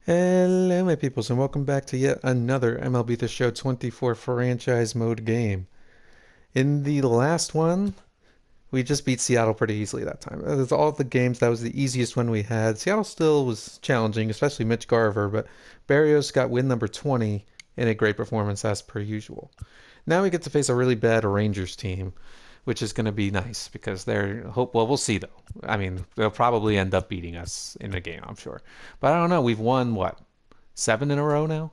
Hello, my peoples, and welcome back to yet another MLB The Show 24 franchise mode game. In the last one, we just beat Seattle pretty easily that time. Of all the games, that was the easiest one we had. Seattle still was challenging, especially Mitch Garver, but Barrios got win number 20 in a great performance as per usual. Now we get to face a really bad Rangers team, which is going to be nice because they're hope. Well, we'll see though. I mean, they'll probably end up beating us in the game, I'm sure. But I don't know. We've won what, seven in a row now?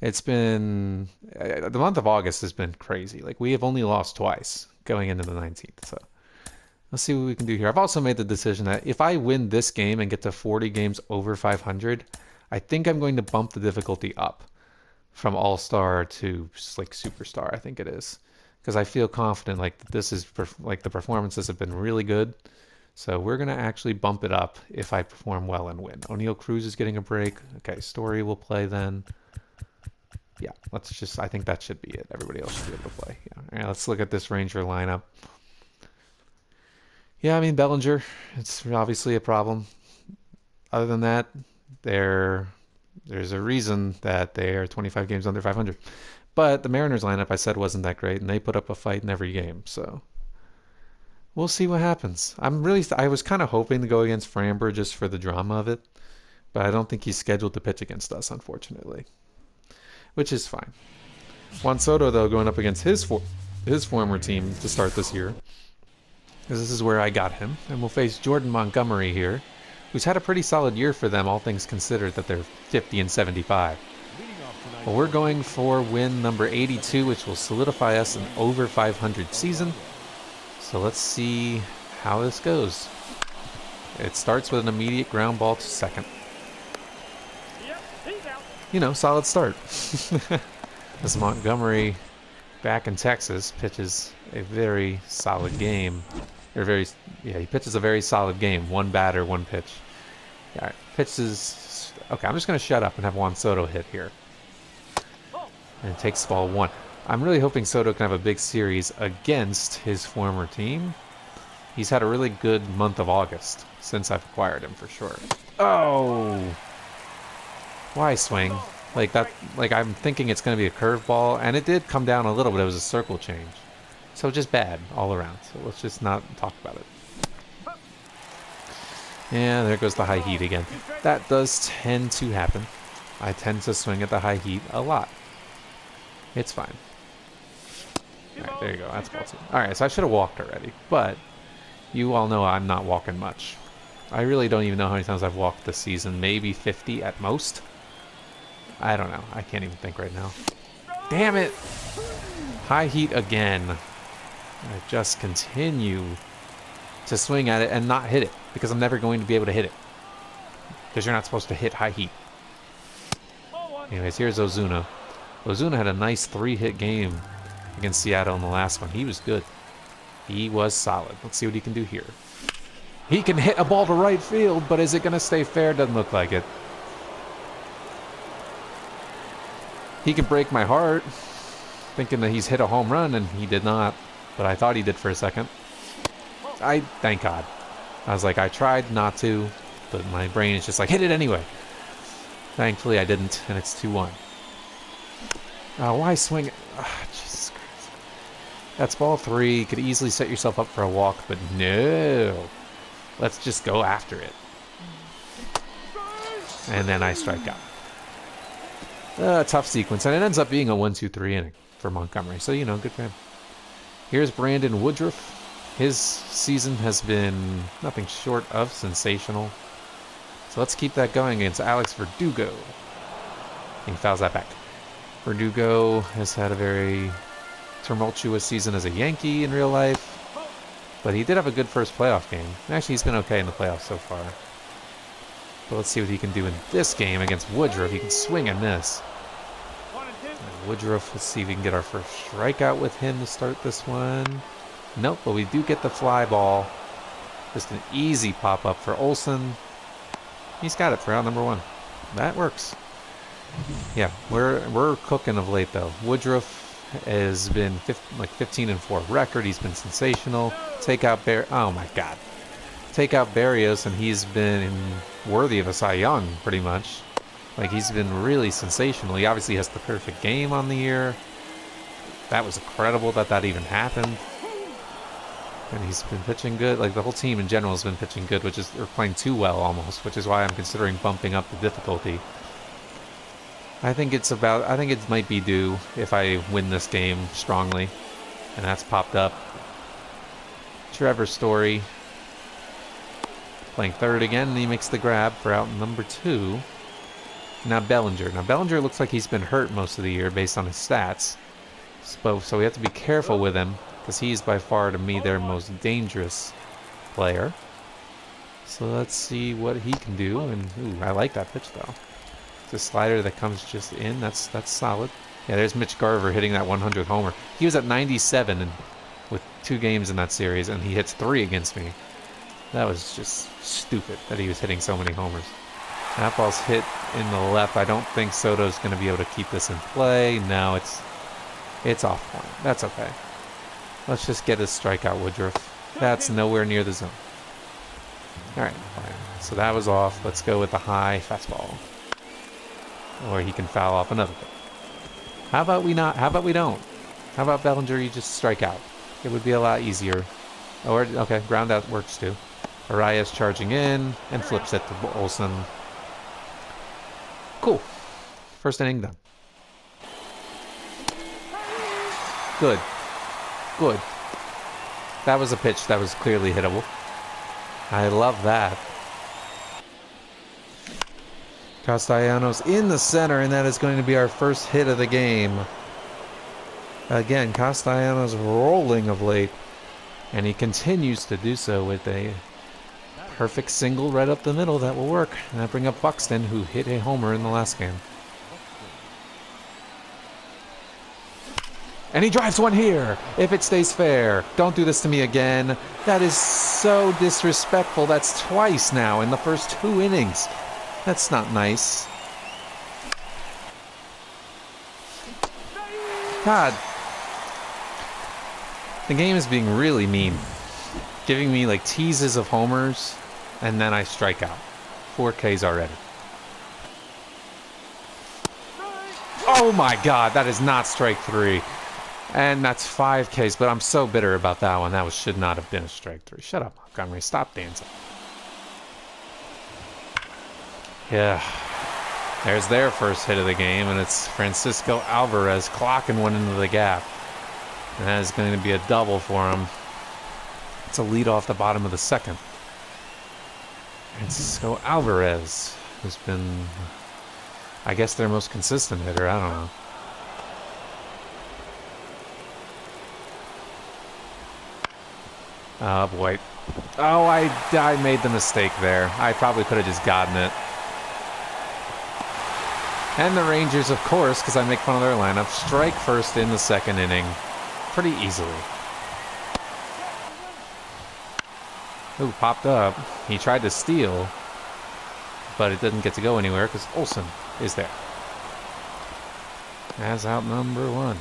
It's been the month of August has been crazy. Like we have only lost twice going into the 19th. So let's see what we can do here. I've also made the decision that if I win this game and get to 40 games over 500, I think I'm going to bump the difficulty up from All Star to like Superstar. I think it is because I feel confident like this is like the performances have been really good. So we're gonna actually bump it up if I perform well and win. O'Neill Cruz is getting a break. Okay, Story will play then. Yeah, let's just. I think that should be it. Everybody else should be able to play. Yeah. All right, let's look at this Ranger lineup. Yeah, I mean Bellinger. It's obviously a problem. Other than that, there's a reason that they are 25 games under 500. But the Mariners lineup I said wasn't that great, and they put up a fight in every game. So we'll see what happens. I was kind of hoping to go against Framber just for the drama of it, but I don't think he's scheduled to pitch against us, unfortunately, which is fine. Juan Soto, though, going up against his former team to start this year, because this is where I got him, and we'll face Jordan Montgomery here, who's had a pretty solid year for them, all things considered, that they're 50 and 75. Well, we're going for win number 82, which will solidify us an over 500 season. So let's see how this goes. It starts with an immediate ground ball to second. You know, solid start. As Montgomery, back in Texas, pitches a very solid game. He pitches a very solid game. One batter, one pitch. All right, pitches. Okay, I'm just going to shut up and have Juan Soto hit here. And it takes ball one. I'm really hoping Soto can have a big series against his former team. He's had a really good month of August since I've acquired him for sure. Oh! Why swing? Like that, like I'm thinking it's going to be a curveball, and it did come down a little, but it was a circle change. So just bad all around. So let's just not talk about it. Yeah, there goes the high heat again. That does tend to happen. I tend to swing at the high heat a lot. It's fine. Alright, there you go. That's ball two. Alright, so I should have walked already, but you all know I'm not walking much. I really don't even know how many times I've walked this season. Maybe 50 at most. I don't know. I can't even think right now. Damn it! High heat again. I just continue to swing at it and not hit it because I'm never going to be able to hit it. Because you're not supposed to hit high heat. Anyways, here's Ozuna. Ozuna had a nice 3-hit game against Seattle in the last one. He was good. He was solid. Let's see what he can do here. He can hit a ball to right field, but is it going to stay fair? Doesn't look like it. He can break my heart, thinking that he's hit a home run, and he did not. But I thought he did for a second. Thank God. I was like, I tried not to, but my brain is just like, hit it anyway. Thankfully, I didn't, and it's 2-1. Why swing it? Jesus Christ. That's ball 3. You could easily set yourself up for a walk, but no. Let's just go after it. And then I strike out. Tough sequence, and it ends up being a 1-2-3 inning for Montgomery. So, you know, good for him. Here's Brandon Woodruff. His season has been nothing short of sensational. So let's keep that going against Alex Verdugo. He fouls that back. Verdugo has had a very tumultuous season as a Yankee in real life, but he did have a good first playoff game. Actually, he's been okay in the playoffs so far. But let's see what he can do in this game against Woodruff. He can swing and miss. And Woodruff, let's see if we can get our first strikeout with him to start this one. Nope, but we do get the fly ball. Just an easy pop-up for Olsen. He's got it for out number 1. That works. Yeah, we're cooking of late though. Woodruff has been 15-4 record. He's been sensational. Oh my God. Take out Barrios and he's been worthy of a Cy Young pretty much. Like, he's been really sensational. He obviously has the perfect game on the year. That was incredible that even happened. And he's been pitching good. Like, the whole team in general has been pitching good, or playing too well almost, which is why I'm considering bumping up the difficulty. I think it might be due if I win this game strongly. And that's popped up. Trevor Story playing third again, and he makes the grab for out number 2. Now Bellinger. Now Bellinger looks like he's been hurt most of the year based on his stats. So we have to be careful with him, because he's by far, to me, their most dangerous player. So let's see what he can do. And ooh, I like that pitch though. It's a slider that comes just in. That's solid. Yeah, there's Mitch Garver hitting that 100th homer. He was at 97 with 2 games in that series, and he hits 3 against me. That was just stupid that he was hitting so many homers. That ball's hit in the left. I don't think Soto's going to be able to keep this in play. No, it's off point. That's okay. Let's just get a strikeout, Woodruff. That's nowhere near the zone. All right, fine. So that was off. Let's go with the high fastball. Or he can foul off another thing. How about we not? How about we don't? How about Bellinger, you just strike out? It would be a lot easier. Or, okay, ground out works too. Arias charging in and flips it to Olsen. Cool. First inning done. Good. Good. That was a pitch that was clearly hittable. I love that. Castellanos in the center, and that is going to be our first hit of the game. Again, Castellanos rolling of late, and he continues to do so with a perfect single right up the middle that will work. And I bring up Buxton, who hit a homer in the last game. And he drives one here, if it stays fair. Don't do this to me again. That is so disrespectful. That's twice now in the first 2 innings. That's not nice. God. The game is being really mean. Giving me like teases of homers, and then I strike out. 4 Ks already. Oh my God, that is not strike 3. And that's 5 Ks, but I'm so bitter about that one. That should not have been a strike 3. Shut up, Montgomery. Stop dancing. Yeah. There's their first hit of the game, and it's Francisco Alvarez clocking one into the gap. And that is going to be a double for him. It's a lead off the bottom of the second. Francisco Alvarez, who's been, I guess, their most consistent hitter. I don't know. Oh, boy. Oh, I made the mistake there. I probably could have just gotten it. And the Rangers, of course, because I make fun of their lineup, strike first in the second inning pretty easily. Ooh, popped up. He tried to steal, but it didn't get to go anywhere because Olsen is there. As out number 1.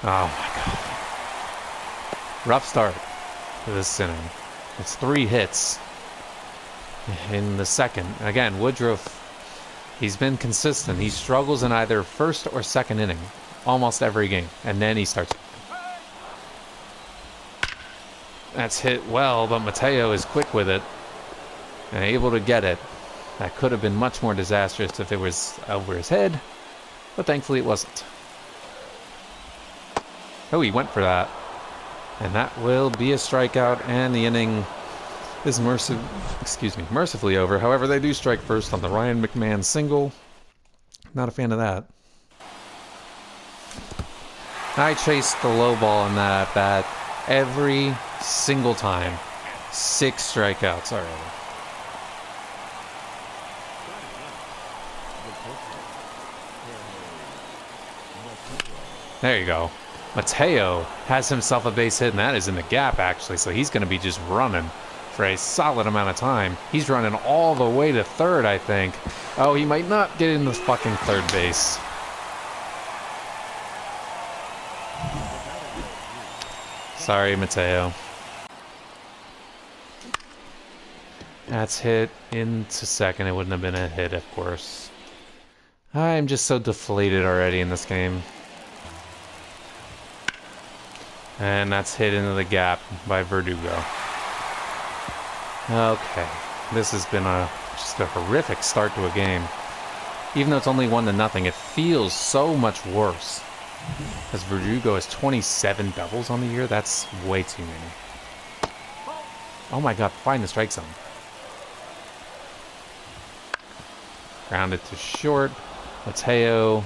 Oh, my God. Rough start to this inning. It's 3 hits in the second. Again, Woodruff, he's been consistent. He struggles in either first or second inning almost every game, and then he starts. That's hit well, but Mateo is quick with it and able to get it. That could have been much more disastrous if it was over his head, but thankfully it wasn't. Oh, he went for that. And that will be a strikeout, and the inning is mercifully over. However, they do strike first on the Ryan McMahon single. Not a fan of that. I chased the low ball in that at bat every single time. 6 strikeouts already. There you go. Mateo has himself a base hit, and that is in the gap, actually, so he's going to be just running for a solid amount of time. He's running all the way to third, I think. Oh, he might not get in the fucking third base. Sorry, Mateo. That's hit into second. It wouldn't have been a hit, of course. I'm just so deflated already in this game. And that's hit into the gap by Verdugo. Okay, this has been just a horrific start to a game. Even though it's only 1-0, it feels so much worse. As Verdugo has 27 doubles on the year, that's way too many. Oh my god, find the strike zone. Grounded to short. Mateo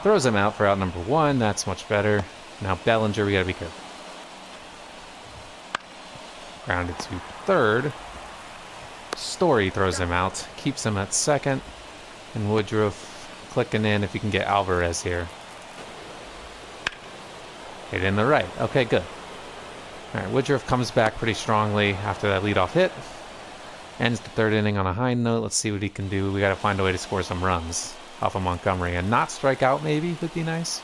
throws him out for out number 1. That's much better. Now Bellinger, we gotta be careful. Grounded to third. Story throws him out. Keeps him at second. And Woodruff clicking in if you can get Alvarez here. Hit in the right. Okay, good. Alright, Woodruff comes back pretty strongly after that leadoff hit. Ends the third inning on a high note. Let's see what he can do. We gotta find a way to score some runs off of Montgomery. And not strike out maybe would be nice.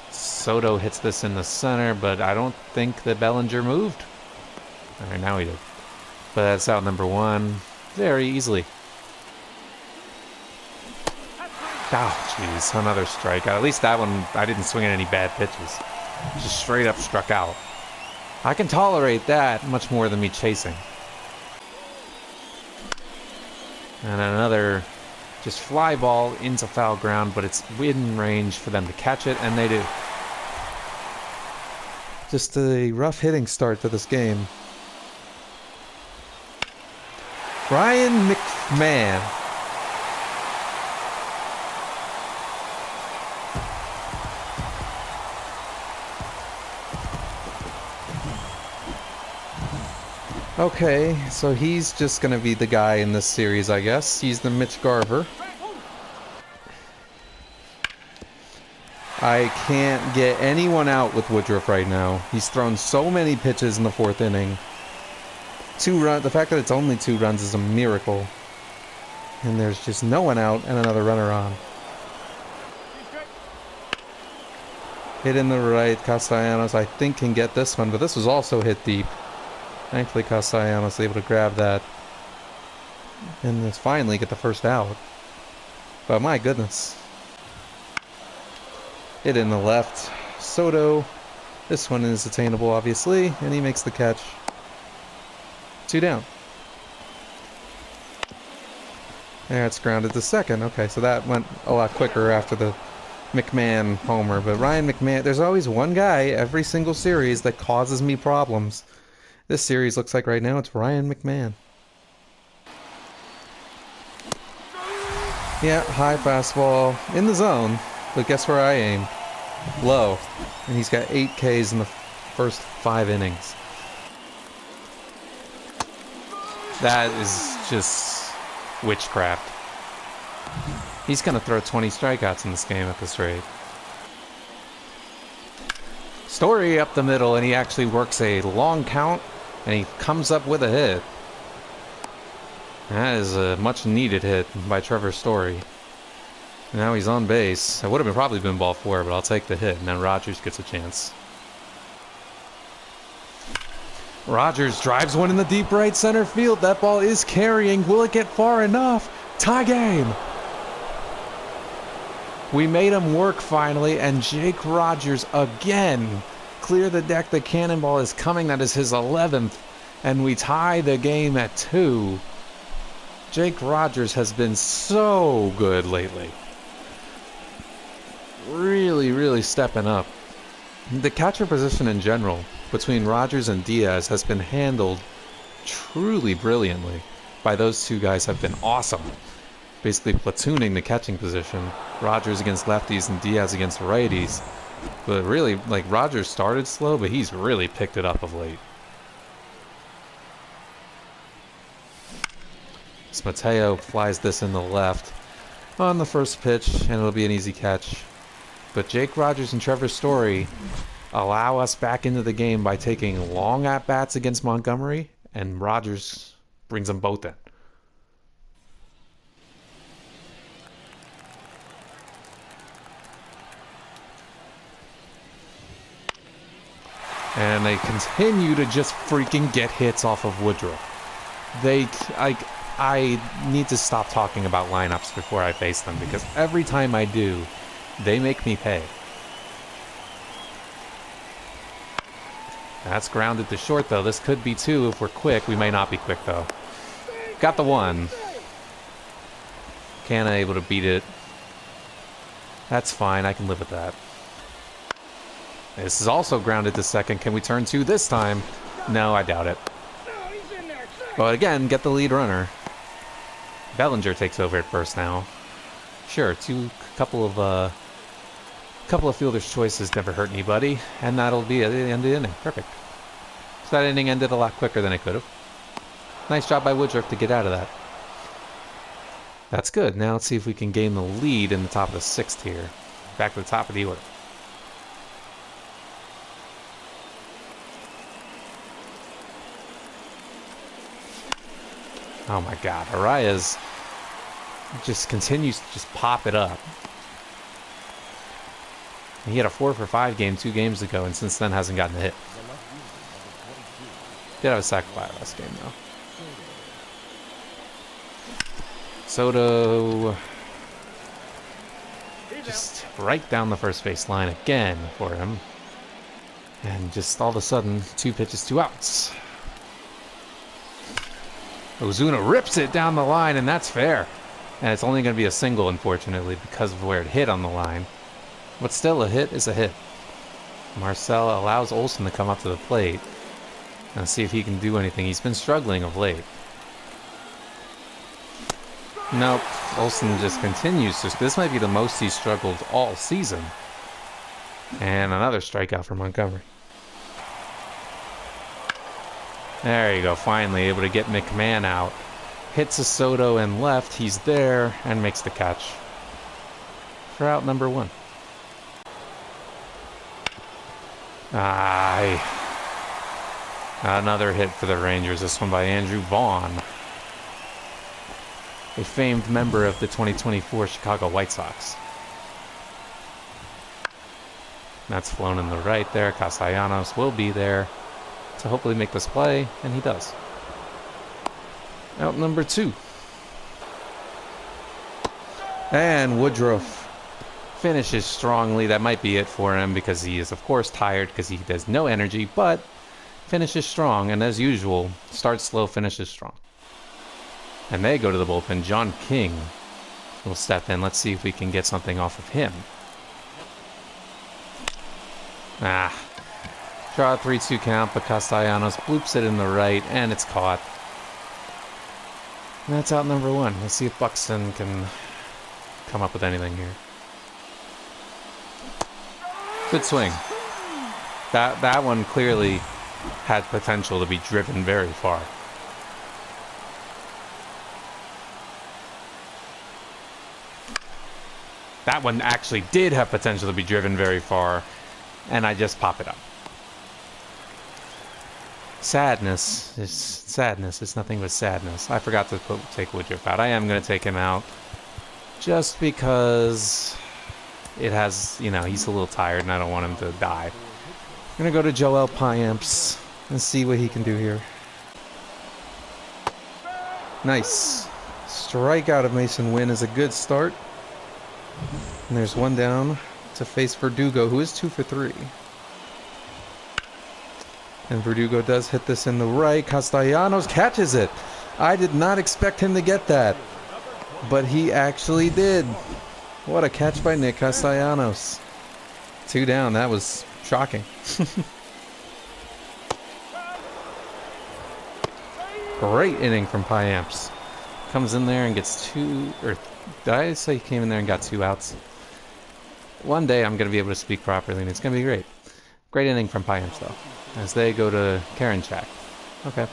Soto hits this in the center, but I don't think that Bellinger moved. Alright, now he did. But that's out number 1 very easily. Oh, jeez, another strikeout. At least that one, I didn't swing at any bad pitches. Just straight up struck out. I can tolerate that much more than me chasing. And another just fly ball into foul ground, but it's within range for them to catch it, and they do. Just a rough hitting start to this game. Ryan McMahon. Okay, so he's just going to be the guy in this series, I guess. He's the Mitch Garver. I can't get anyone out with Woodruff right now. He's thrown so many pitches in the 4th inning. 2 runs. The fact that it's only 2 runs is a miracle. And there's just no one out and another runner on. Hit in the right. Castellanos, I think, can get this one, but this was also hit deep. Thankfully, Castellanos able to grab that. And let's finally get the first out. But my goodness. Hit in the left. Soto. This one is attainable, obviously. And he makes the catch. 2 down. There, it's grounded to second. Okay, so that went a lot quicker after the McMahon homer. But Ryan McMahon, there's always one guy every single series that causes me problems. This series looks like right now it's Ryan McMahon. Yeah, high fastball in the zone. But guess where I aim? Low. And he's got 8 Ks in the first 5 innings. That is just witchcraft. He's going to throw 20 strikeouts in this game at this rate. Story up the middle, and he actually works a long count, and he comes up with a hit. That is a much needed hit by Trevor Story. Now he's on base. It would have probably been ball 4, but I'll take the hit. And then Rogers gets a chance. Rogers drives one in the deep right center field. That ball is carrying. Will it get far enough? Tie game. We made him work finally, and Jake Rogers again clear the deck. The cannonball is coming. That is his 11th, and we tie the game at 2. Jake Rogers has been so good lately. Really stepping up. The catcher position in general between Rogers and Diaz has been handled truly brilliantly. By those 2 guys have been awesome. Basically platooning the catching position. Rogers against lefties and Diaz against righties. But really, like, Rogers started slow, but he's really picked it up of late. Mateo flies this in the left on the first pitch, and it'll be an easy catch. But Jake Rogers and Trevor Story allow us back into the game by taking long at-bats against Montgomery, and Rogers brings them both in. And they continue to just freaking get hits off of Woodruff. I need to stop talking about lineups before I face them, because every time I do, they make me pay. That's grounded to short, though. This could be 2 if we're quick. We may not be quick, though. Got the 1. Canna able to beat it. That's fine. I can live with that. This is also grounded to second. Can we turn 2 this time? No, I doubt it. But again, get the lead runner. Bellinger takes over at first now. Sure, couple of fielders' choices never hurt anybody, and that'll be at the end of the inning. Perfect. So that inning ended a lot quicker than it could have. Nice job by Woodruff to get out of that. That's good. Now let's see if we can gain the lead in the top of the 6th here. Back to the top of the order. Oh my god, Arias just continues to just pop it up. He had a 4 for 5 game 2 games ago, and since then hasn't gotten a hit. Did have a sac fly last game, though. Soto just right down the first base line again for him. And just all of a sudden, 2 pitches, 2 outs. Ozuna rips it down the line, and that's fair. And it's only going to be a single, unfortunately, because of where it hit on the line. But still, a hit is a hit. Marcel allows Olsen to come up to the plate and see if he can do anything. He's been struggling of late. Nope. Olsen just continues to... This might be the most he's struggled all season. And another strikeout for Montgomery. There you go, finally able to get McMahon out. Hits a Soto and left, he's there, and makes the catch. For out number 1. Another hit for the Rangers, this one by Andrew Vaughn. A famed member of the 2024 Chicago White Sox. That's flown in the right there. Castellanos will be there to hopefully make this play, and he does. Out number 2. And Woodruff finishes strongly. That might be it for him, because he is, of course, tired because he has no energy, but finishes strong, and as usual, starts slow, finishes strong. And they go to the bullpen. John King will step in. Let's see if we can get something off of him. Draw a 3-2 count, but Castellanos bloops it in the right, and it's caught. And that's out number 1. Let's see if Buxton can come up with anything here. Good swing. That one clearly had potential to be driven very far. That one actually did have potential to be driven very far, and I just pop it up. Sadness is sadness. It's nothing but sadness. I forgot to take Woodruff out. I am going to take him out just because it has, he's a little tired and I don't want him to die. I'm going to go to Joel Payamps and see what he can do here. Nice. Strikeout of Mason Wynn is a good start. And there's 1 down to face Verdugo, who is 2 for 3. And Verdugo does hit this in the right. Castellanos catches it. I did not expect him to get that, but he actually did. What a catch by Nick Castellanos. 2 down. That was shocking. Great inning from Payamps. Comes in there and gets 2, or did I say he came in there and got 2 outs? One day I'm going to be able to speak properly, and it's going to be great. Great inning from Payamps, though, as they go to Karinchak. Okay.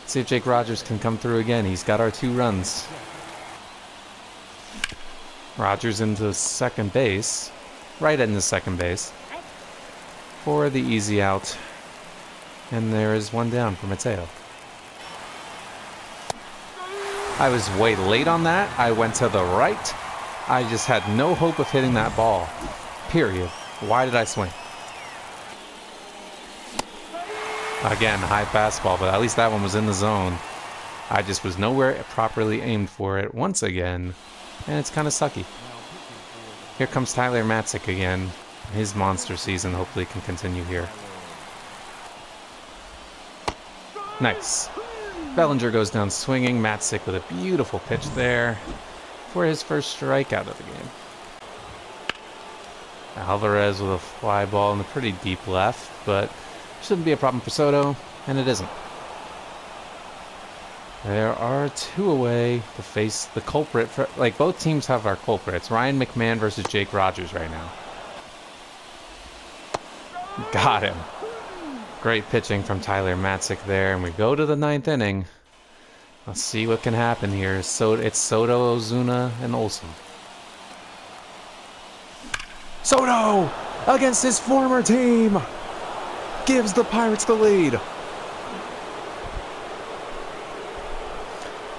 Let's see if Jake Rogers can come through again. He's got our 2 runs. Rogers into second base. Right into second base. For the easy out. And there is 1 down for Mateo. I was way late on that. I went to the right. I just had no hope of hitting that ball. Period. Why did I swing? Again, high fastball, but at least that one was in the zone. I just was nowhere properly aimed for it once again, and it's kind of sucky. Here comes Tyler Matzik again. His monster season hopefully can continue here. Nice. Bellinger goes down swinging. Matzik with a beautiful pitch there for his first strikeout of the game. Alvarez with a fly ball in the pretty deep left, but shouldn't be a problem for Soto, and it isn't. There are two away to face the culprit. Like, both teams have our culprit. It's Ryan McMahon versus Jake Rogers right now. Got him. Great pitching from Tyler Matzik there, and we go to the ninth inning. Let's see what can happen here. So it's Soto, Ozuna, and Olsen. Soto, against his former team, gives the Pirates the lead.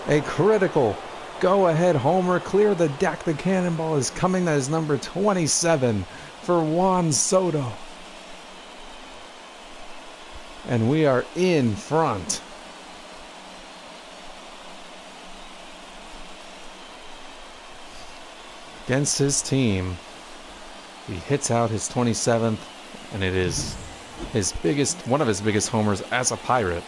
A critical go-ahead homer. Clear the deck. The cannonball is coming. That is number 27 for Juan Soto. And we are in front. Against his team. He hits out his 27th, and it is one of his biggest homers as a Pirate.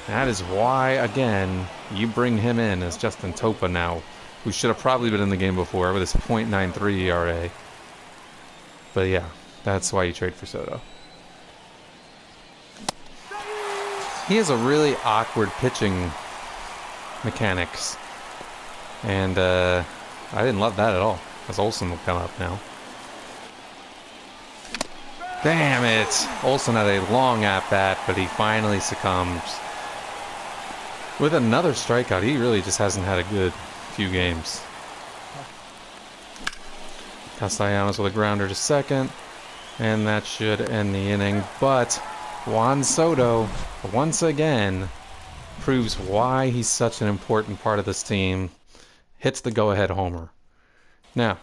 That is why, again, you bring him in as Justin Topa now, who should have probably been in the game before with his .93 ERA. But yeah, that's why you trade for Soto. He has a really awkward pitching mechanics, and I didn't love that at all, as Olsen will come up now. Damn it! Olsen had a long at-bat, but he finally succumbs. With another strikeout, he really just hasn't had a good few games. Castellanos with a grounder to second, and that should end the inning, but Juan Soto, once again, proves why he's such an important part of this team. Hits the go-ahead homer. Now,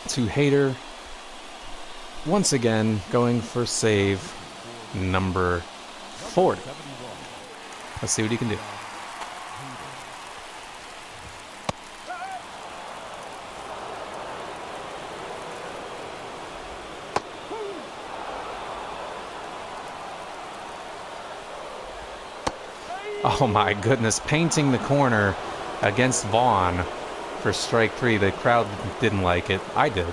to Hader, once again, going for save number 40. Let's see what he can do. Oh my goodness, painting the corner against Vaughn for strike 3. The crowd didn't like it. I did.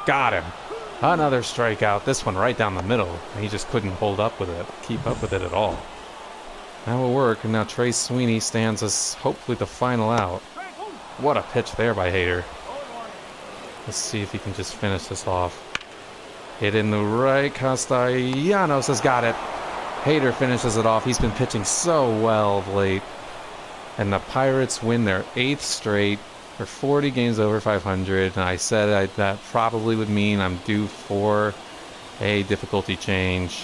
Got him. Another strikeout. This one right down the middle. He just couldn't hold up with it, keep up with it at all. That will work. And now Trey Sweeney stands us hopefully the final out. What a pitch there by Hader. Let's see if he can just finish this off. Hit in the right. Castellanos has got it. Hader finishes it off. He's been pitching so well of late. And the Pirates win their 8th straight. We're 40 games over 500, and I said that probably would mean I'm due for a difficulty change,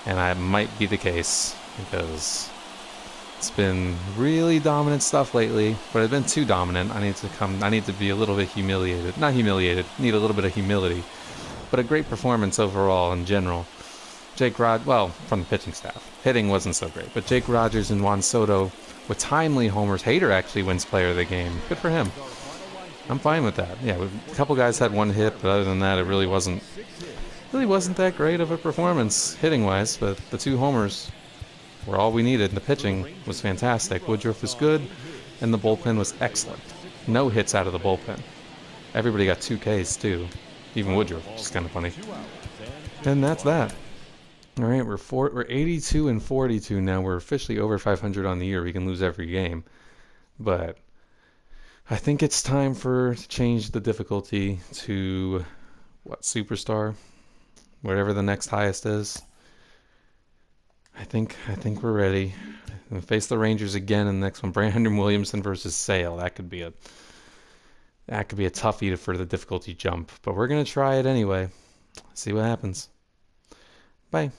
and that might be the case because it's been really dominant stuff lately, but it's been too dominant. I need to be a little bit humiliated. Not humiliated, need a little bit of humility, but a great performance overall in general. Well, from the pitching staff. Hitting wasn't so great, but Jake Rogers and Juan Soto with timely homers. Hader actually wins player of the game. Good for him. I'm fine with that. Yeah, a couple guys had one hit, but other than that, it really wasn't that great of a performance hitting-wise. But the 2 homers were all we needed. The pitching was fantastic. Woodruff was good, and the bullpen was excellent. No hits out of the bullpen. Everybody got 2 Ks too, even Woodruff, which is kind of funny. And that's that. All right, we're 82 and 42 now. We're officially over 500 on the year. We can lose every game, but I think it's time to change the difficulty to superstar, whatever the next highest is. I think we're ready. We'll face the Rangers again in the next one. Brandon Williamson versus Sale. That could be a toughie for the difficulty jump, but we're gonna try it anyway. See what happens. Bye.